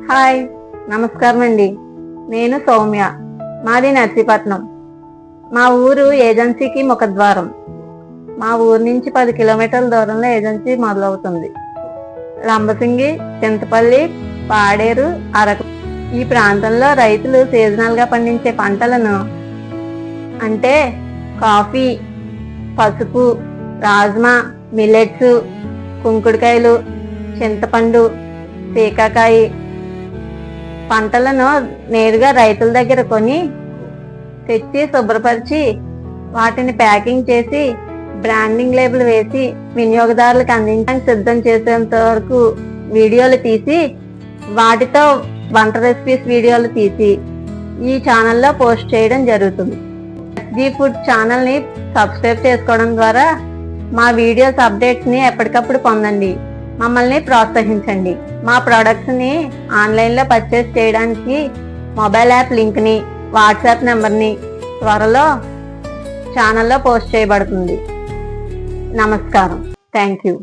Hi, నమస్కారం అండి. నేను సౌమ్య. మాది నర్సీపట్నం. మా ఊరు ఏజెన్సీకి ముఖద్వారం. మా ఊరు నుంచి 10 కిలోమీటర్ల దూరంలో ఏజెన్సీ మొదలవుతుంది. లంబసింగి, చింతపల్లి, పాడేరు, అరకు ఈ ప్రాంతంలో రైతులు సీజనల్ గా పండించే పంటలను అంటే కాఫీ, పసుపు, రాజ్మా, మిల్లెట్స్, కుంకుడుకాయలు, చింతపండు, సీకాకాయ పంటలను నేరుగా రైతుల దగ్గర కొని తెచ్చి శుభ్రపరిచి వాటిని ప్యాకింగ్ చేసి బ్రాండింగ్ లేబుల్ వేసి వినియోగదారులకు అందించడానికి సిద్ధం చేసేంత వరకు వీడియోలు తీసి వాటితో వంట రెసిపీస్ వీడియోలు తీసి ఈ ఛానల్లో పోస్ట్ చేయడం జరుగుతుంది. ఎస్జీ ఫుడ్ ఛానల్ని సబ్స్క్రైబ్ చేసుకోవడం ద్వారా మా వీడియోస్ అప్డేట్స్ని ఎప్పటికప్పుడు పొందండి. మమ్మల్ని ప్రోత్సహించండి. మా ప్రొడక్ట్స్ని ఆన్లైన్లో పర్చేస్ చేయడానికి మొబైల్ యాప్ లింక్ని, వాట్సాప్ నెంబర్ని త్వరలో ఛానల్లో పోస్ట్ చేయబడుతుంది. నమస్కారం. Thank you.